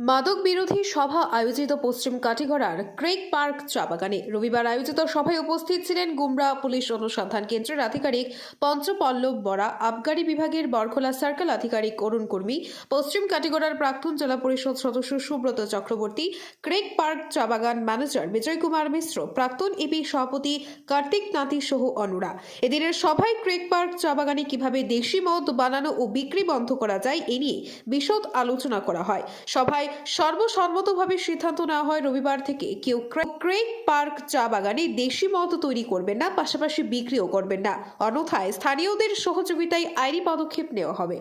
মাদক বিরোধী সভা আয়োজিত পশ্চিম কাটিগড়ার ক্রেক পার্ক চা বাগানে রবিবার আয়োজিত সভায় উপস্থিত ছিলেন গুমরা পুলিশ অনুসন্ধান কেন্দ্রের আধিকারিক পঞ্চপল্লব বরা, আবগারি বিভাগের বরখোলা সার্কেল আধিকারিক অরুণ কর্মী, পশ্চিম কাটিগড়ার প্রাক্তন জেলা পরিষদ সদস্য সুব্রত চক্রবর্তী, ক্রেক পার্ক চা বাগান ম্যানেজার বিজয় কুমার মিশ্র, প্রাক্তন ইপি সভাপতি কার্তিক নাতি সহ অন্যরা। এদিনের সভায় ক্রেক পার্ক চা বাগানে কিভাবে দেশি মদ বানানো ও বিক্রি বন্ধ করা যায় এ নিয়ে বিশদ আলোচনা করা হয়। সভায় সর্বসম্মতভাবে সিদ্ধান্ত নেওয়া হয় রবিবার থেকে কেউ ক্রেক পার্ক চা বাগানে দেশি মদ তৈরি করবেন না, পাশাপাশি বিক্রিও করবেন না, অন্যথায় স্থানীয়দের সহযোগিতায় আইনি পদক্ষেপ নেওয়া হবে।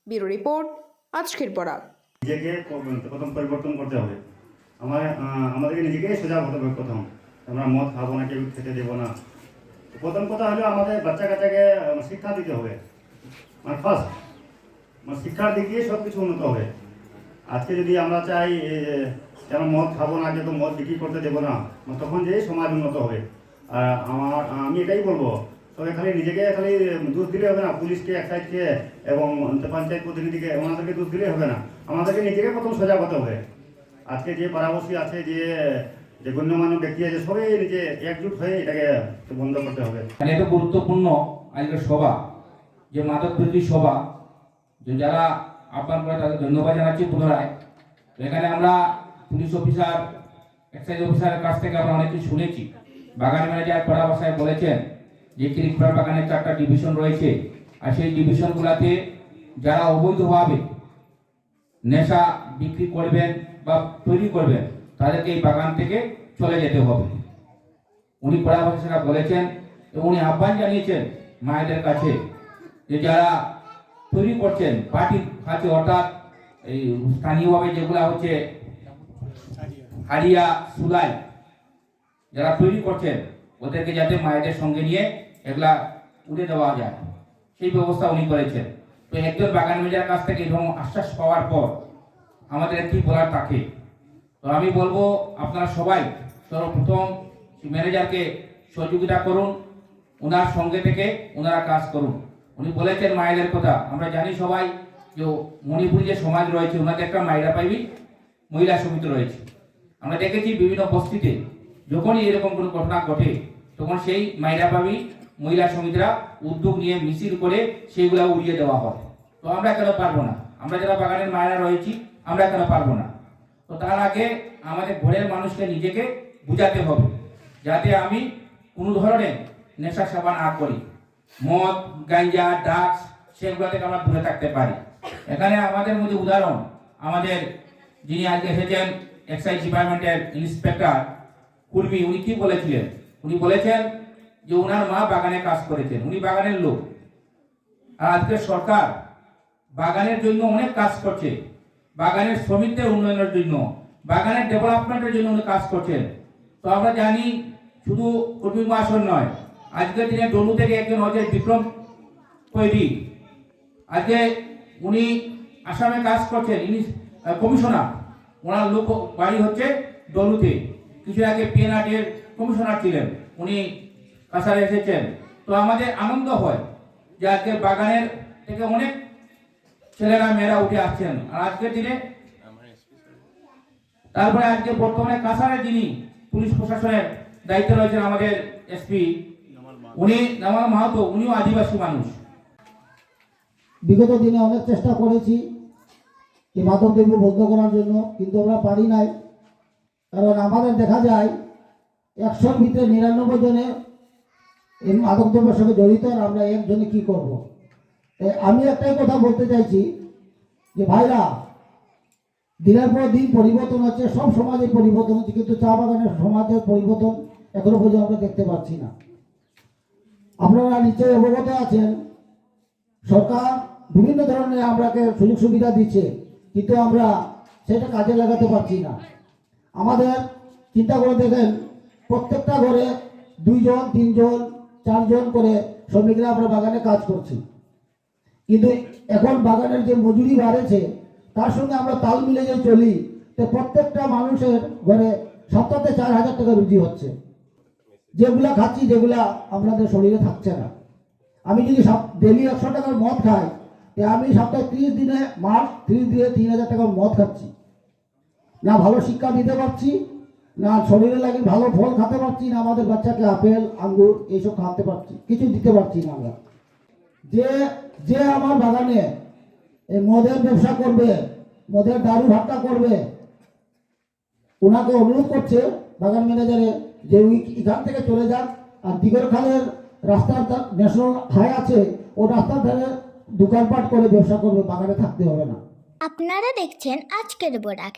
ব্যুরো রিপোর্ট, আজকের পড়া। নিজেকে প্রথম পরিবর্তন করতে হবে। আমাদেরকে নিজেকে সজাগ হতে হবে। প্রথম আমরা মদ খাবো না, কেউ খেতে দেবো না। প্রথম কথা হলো আমাদের বাচ্চা কাচ্চাকে শিক্ষা দিতে হবে। ফার্স্ট শিক্ষার দিক দিয়ে সব কিছু উন্নত হবে। আজকে যদি আমরা চাই যেন মদ খাবো না, কিন্তু মদ বিক্রি করতে দেবো না, তখন যে সমাজ উন্নত হবে। আর আমি এটাই বলবো, সবাই খালি নিজেকে খালি দোষ দিলে হবে না, পুলিশকে, এক্সাইজকে এবং পঞ্চায়েত প্রতিনিধিকে ওনাদেরকে দোষ দিলে হবে না। আমাদেরকে নিজেকে প্রথম সজাগ হতে হবে। আজকে যে পাড়াবসী আছে, যে গণ্যমান্য ব্যক্তি আছে, সবাই নিজে একজুট হয়ে এটাকে বন্ধ করতে হবে। এটা গুরুত্বপূর্ণ আজকের সভা, যে মাদক বিরোধী সভা, যে যারা আহ্বান করে তাদের ধন্যবাদ জানাচ্ছি পুনরায়। এখানে আমরা পুলিশ অফিসার, এক্সাইজ অফিসারের কাছ থেকে আমরা অনেক কিছু শুনেছি। বাগান ম্যানেজার কড়া ভাষায় বলেছেন যে ক্রিকপার বাগানের 4টা ডিভিশন রয়েছে, আর সেই ডিভিশনগুলোতে যারা অবৈধভাবে নেশা বিক্রি করবেন বা তৈরি করবেন তাদেরকে এই বাগান থেকে চলে যেতে হবে। উনি কড়া ভাষায় বলেছেন এবং উনি আহ্বান জানিয়েছেন মায়েদের কাছে যে যারা তৈরি করছেন পার্টির কাছে, অর্থাৎ এই স্থানীয়ভাবে যেগুলা হচ্ছে হাড়িয়া, সুলাই, যারা তৈরি করছেন ওদেরকে যাতে মায়েদের সঙ্গে নিয়ে এগুলা উড়ে দেওয়া যায় সেই ব্যবস্থা উনি করেছেন। তো একজন বাগান ম্যানেজারের কাছ থেকে এরকম আশ্বাস পাওয়ার পর আমাদের কি বলার থাকে। তো আমি বলবো আপনারা সবাই সর্বপ্রথম ম্যানেজারকে সহযোগিতা করুন, ওনার সঙ্গে থেকে ওনারা কাজ করুন। উনি বলেছেন মায়েদের কথা, আমরা জানি সবাই যে মণিপুরি যে সমাজ রয়েছে ওনাদের একটা মাইরা পাইবি মহিলা সমিতি রয়েছে। আমরা দেখেছি বিভিন্ন বস্তিতে যখনই এরকম কোনো ঘটনা ঘটে তখন সেই মাইরা পাবি মহিলা সমিতিরা উদ্যোগ নিয়ে মিছিল করে সেইগুলা উড়িয়ে দেওয়া হয়। তো আমরা কেন পারবো না? আমরা যারা বাগানের মায়েরা রয়েছি আমরা কেন পারবো না? তো তার আগে আমাদের ঘরের মানুষকে নিজেকে বুঝাতে হবে যাতে আমি কোনো ধরনের নেশা সেবা না করি, মদ, গাঞ্জা, ড্রাগস সেগুলো থেকে আমরা দূরে থাকতে পারি। এখানে আমাদের মধ্যে উদাহরণ, আমাদের যিনি আজকে এসেছেন এক্সাইজ ডিপার্টমেন্টের ইন্সপেক্টর কুর্মী, উনি কি বলেছিলেন? উনি বলেছেন যে ওনার মা বাগানে কাজ করেছেন, উনি বাগানের লোক। আর আজকে সরকার বাগানের জন্য অনেক কাজ করছে, বাগানের শ্রমিকদের উন্নয়নের জন্য, বাগানের ডেভেলপমেন্টের জন্য উনি কাজ করছেন। তো আমরা জানি শুধু কর্মী মহাশয় নয়, আজকের দিনে ডলু থেকে একজন হচ্ছে বিক্রম কৈরি, আজকে উনি আসামে কাজ করছেন, ইনি কমিশনার, ওনার লোক বাড়ি হচ্ছে ডলুতে। কিছু আগে পিএনআরটির কমিশনার ছিলেন, উনি কাছাড়ে এসেছেন। তো আমাদের আনন্দ হয় যে আজকে বাগানের থেকে অনেক ছেলেরা মেয়েরা উঠে আসছেন। আর আজকের দিনে তারপরে আজকে বর্তমানে কাছাড়ে যিনি পুলিশ প্রশাসনের দায়িত্বে রয়েছেন আমাদের এসপি, উনি নামাল মাহাতো, উনিও আদিবাসী মানুষ। বিগত দিনে অনেক চেষ্টা করেছি এই মাদকদ্রব্য বন্ধ করার জন্য, কিন্তু আমরা পারি নাই। কারণ আমাদের দেখা যায় 100-র ভিতরে 99 জনে এই মাদকদ্রব্যের সঙ্গে জড়িত, আর আমরা একজনে কি করব। আমি একটাই কথা বলতে চাইছি যে ভাইরা, দিনের পর দিন পরিবর্তন হচ্ছে, সব সমাজের পরিবর্তন হচ্ছে, কিন্তু চা বাগানের সমাজের পরিবর্তন এখনো পর্যন্ত আমরা দেখতে পাচ্ছি না। আপনারা নিশ্চয়ই অবগত আছেন, সরকার বিভিন্ন ধরনের আমরাকে সুযোগ সুবিধা দিচ্ছে, কিন্তু আমরা সেটা কাজে লাগাতে পারছি না। আমাদের চিন্তা করে দেখেন, প্রত্যেকটা ঘরে 2 জন, 3 জন, 4 জন করে শ্রমিকরা আমরা বাগানে কাজ করছি, কিন্তু এখন বাগানের যে মজুরি বাড়েছে তার সঙ্গে আমরা তাল মিলে যে চলি, তো প্রত্যেকটা মানুষের ঘরে সপ্তাহে 4,000 টাকা রুজি হচ্ছে, যেগুলা খাচ্ছি, যেগুলা আমাদের শরীরে থাকছে না। আমি যদি ডেলি 100 টাকার মদ খাই, আমি সপ্তাহে 30 দিনে মাস 30 দিয়ে 3,000 টাকার মদ খাচ্ছি। না ভালো শিক্ষা দিতে পারছি, না শরীরে লাগে ভালো ফল খেতে পারছি, না আমাদের বাচ্চাকে আপেল আঙ্গুর এইসব খাওয়াতে পারছি, কিছু দিতে পারছি না আমরা। যে যে আমার বাগানে এই মদের ব্যবসা করবে, মদের দারু ভাট্টা করবে, ওনাকে অনুরোধ করছে বাগান ম্যানেজারে যে এখান থেকে চলে যান, আর দিগরখালের রাস্তার ন্যাশনাল হাই আছে, ও রাস্তার ধারে দোকানপাট করে ব্যবসা করবে, বাগানে থাকতে হবে না। আপনারা দেখছেন আজকের বরাক।